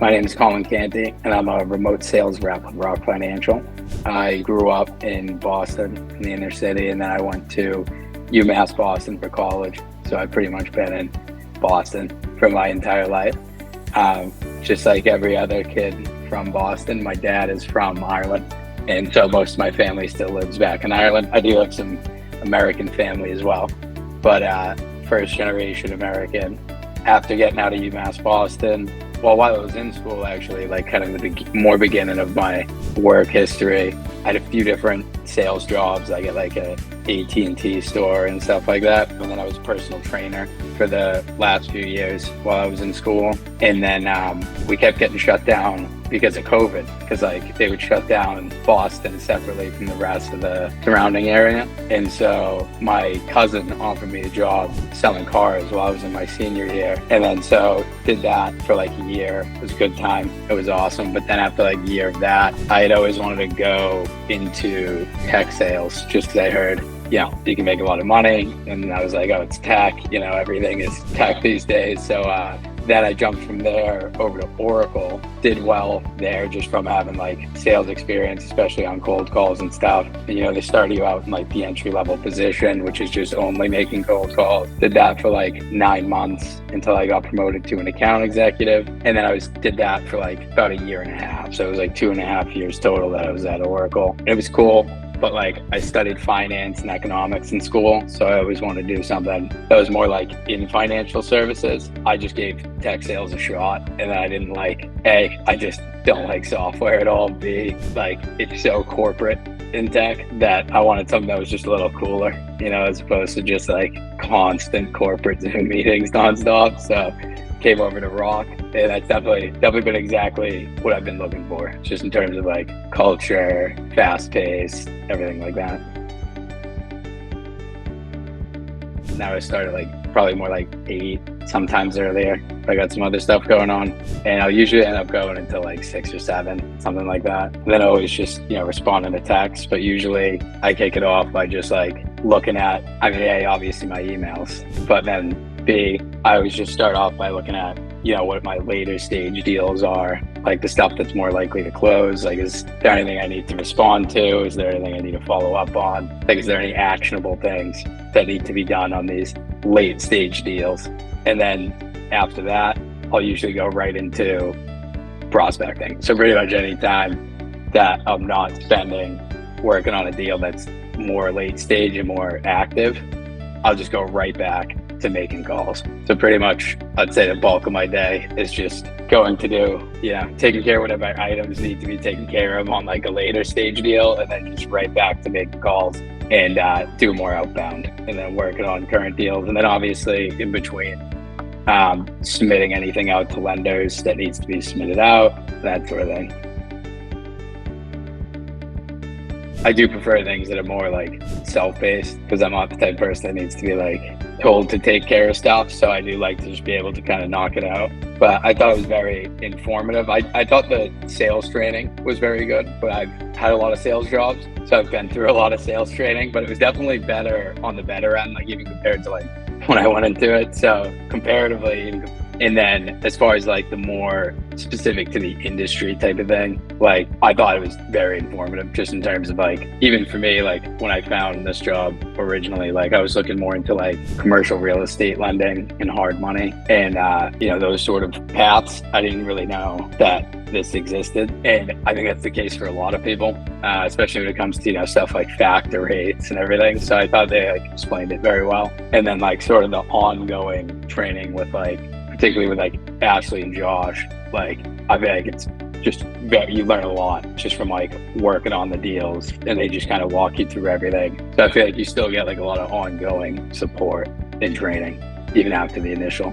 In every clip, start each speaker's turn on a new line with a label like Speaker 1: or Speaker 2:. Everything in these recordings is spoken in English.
Speaker 1: My name is Collin Canty, and I'm a remote sales rep with ROK Financial. I grew up in Boston, in the inner city, and then I went to UMass Boston for college. So I've pretty much been in Boston for my entire life. Just like every other kid from Boston, my dad is from Ireland, and so most of my family still lives back in Ireland. I do have some American family as well, but first generation American. After getting out of UMass Boston, well, while I was in school, actually, like kind of the more beginning of my work history, I had a few different sales jobs. I get like a AT&T store and stuff like that. And then I was a personal trainer for the last few years while I was in school. And then we kept getting shut down because of COVID, because like they would shut down Boston separately from the rest of the surrounding area. And so my cousin offered me a job selling cars while I was in my senior year. And then so did that for like a year. It was a good time. It was awesome. But then after like a year of that, I had always wanted to go into tech sales just because I heard, you know, you can make a lot of money. And I was like, oh, it's tech, you know, everything is tech these days. So then I jumped from there over to Oracle, did well there just from having like sales experience, especially on cold calls and stuff. And, you know, they start you out in like the entry level position, which is just only making cold calls. Did that for like 9 months until I got promoted to an account executive. And then I did that for like about a year and a half. So it was like 2.5 years total that I was at Oracle. It was cool. But like I studied finance and economics in school, so I always wanted to do something that was more like in financial services. I just gave tech sales a shot, and then I didn't like, A, I just don't like software at all. B, like it's so corporate in tech that I wanted something that was just a little cooler, you know, as opposed to just like constant corporate Zoom meetings nonstop. So came over to ROK, and that's definitely been exactly what I've been looking for, just in terms of like culture, fast pace, everything like that. Now I started like probably more like 8, sometimes earlier. I got some other stuff going on, and I'll usually end up going until like 6 or 7, something like that. And then always just, you know, responding to texts, but usually I kick it off by just like looking at, I mean, A, obviously my emails, but then B, I always just start off by looking at, you know, what my later stage deals are, like the stuff that's more likely to close. Like, is there anything I need to respond to? Is there anything I need to follow up on? Like, is there any actionable things that need to be done on these late stage deals? And then after that, I'll usually go right into prospecting. So pretty much any time that I'm not spending working on a deal that's more late stage and more active, I'll just go right back to making calls. So pretty much I'd say the bulk of my day is just going to do, you know, taking care of whatever items need to be taken care of on like a later stage deal, and then just right back to making calls and do more outbound, and then working on current deals. And then obviously in between, submitting anything out to lenders that needs to be submitted out, that sort of thing. I do prefer things that are more like self-paced, because I'm not the type of person that needs to be like told to take care of stuff. So I do like to just be able to kind of knock it out. But I thought it was very informative. I thought the sales training was very good, but I've had a lot of sales jobs, so I've been through a lot of sales training, but it was definitely better on the better end, like even compared to like when I went into it. So comparatively, and then as far as like the more specific to the industry type of thing, like I thought it was very informative, just in terms of like, even for me, like when I found this job originally, like I was looking more into like commercial real estate lending and hard money, and you know, those sort of paths. I didn't really know that this existed, and I think that's the case for a lot of people, especially when it comes to, you know, stuff like factor rates and everything. So I thought they like explained it very well. And then like sort of the ongoing training with like, particularly with like Ashley and Josh, like I feel like it's just you learn a lot just from like working on the deals, and they just kind of walk you through everything. So I feel like you still get like a lot of ongoing support and training even after the initial.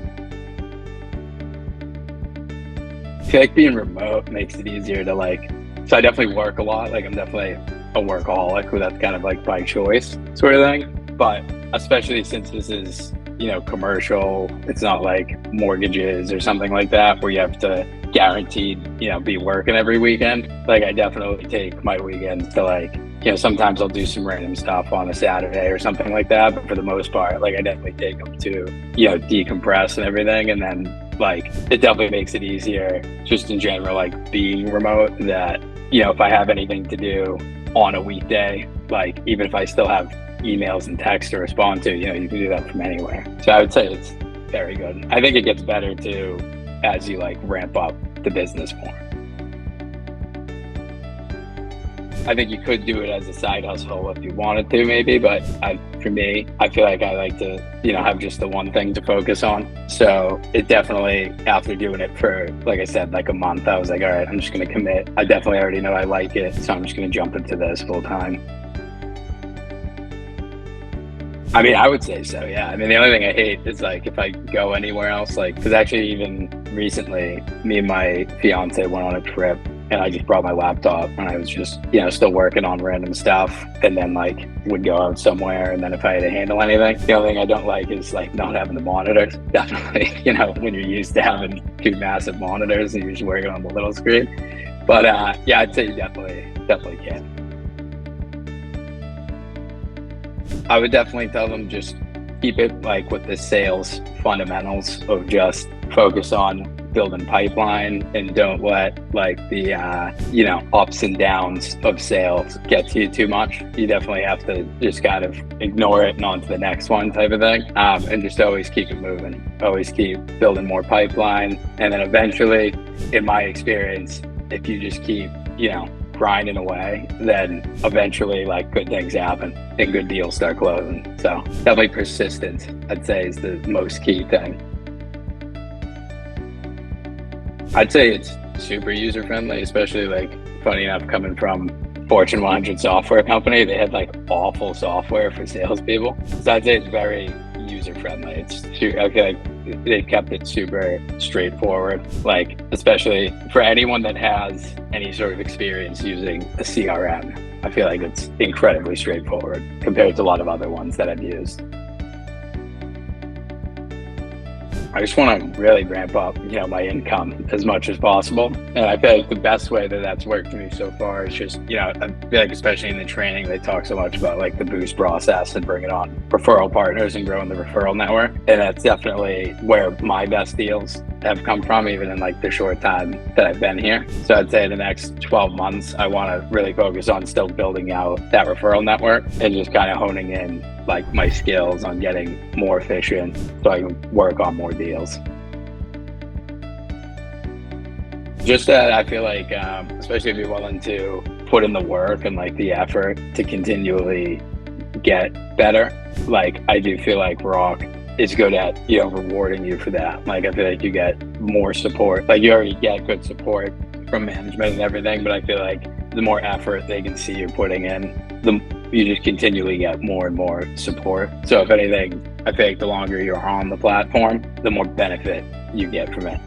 Speaker 1: I feel like being remote makes it easier to like, so I definitely work a lot. Like I'm definitely a workaholic, who that's kind of like by choice sort of thing. But especially since this is, you know, commercial, it's not like mortgages or something like that where you have to guaranteed, you know, be working every weekend. Like I definitely take my weekends to like, you know, sometimes I'll do some random stuff on a Saturday or something like that, but for the most part, like I definitely take them to, you know, decompress and everything. And then like it definitely makes it easier just in general, like being remote, that, you know, if I have anything to do on a weekday, like even if I still have emails and texts to respond to, you know, you can do that from anywhere. So I would say it's very good. I think it gets better too as you like ramp up the business more. I think you could do it as a side hustle if you wanted to, maybe, but for me, I feel like I like to, you know, have just the one thing to focus on. So it definitely, after doing it for, like I said, like a month, I was like, all right, I'm just going to commit. I definitely already know I like it, so I'm just going to jump into this full time. I mean, I would say so, yeah. I mean, the only thing I hate is like if I go anywhere else, like, because actually even recently, me and my fiance went on a trip and I just brought my laptop and I was just, you know, still working on random stuff, and then like would go out somewhere, and then if I had to handle anything, the only thing I don't like is like not having the monitors. Definitely, you know, when you're used to having two massive monitors and you're just working on the little screen. But yeah, I'd say you definitely can. I would definitely tell them just keep it like with the sales fundamentals of just focus on building pipeline, and don't let like the you know, ups and downs of sales get to you too much. You definitely have to just kind of ignore it and on to the next one type of thing, and just always keep it moving, always keep building more pipeline, and then eventually, in my experience, if you just keep, you know, grinding away, then eventually like good things happen and good deals start closing. So definitely persistence, I'd say, is the most key thing. I'd say it's super user friendly, especially like, funny enough, coming from Fortune 100 software company, they had like awful software for salespeople. So I'd say it's very user friendly. I feel like they've kept it super straightforward, like especially for anyone that has any sort of experience using a CRM. I feel like it's incredibly straightforward compared to a lot of other ones that I've used. I just want to really ramp up, you know, my income as much as possible. And I feel like the best way that that's worked for me so far is just, you know, I feel like especially in the training, they talk so much about like the boost process and bringing on referral partners and growing the referral network. And that's definitely where my best deals have come from, even in like the short time that I've been here. So I'd say the next 12 months, I want to really focus on still building out that referral network and just kind of honing in like my skills on getting more efficient so I can work on more deals. Just that I feel like, especially if you're willing to put in the work and like the effort to continually get better, like I do feel like ROK is good at, you know, rewarding you for that. Like I feel like you get more support. Like you already get good support from management and everything, but I feel like the more effort they can see you're putting in, you just continually get more and more support. So if anything, I feel like the longer you're on the platform, the more benefit you get from it.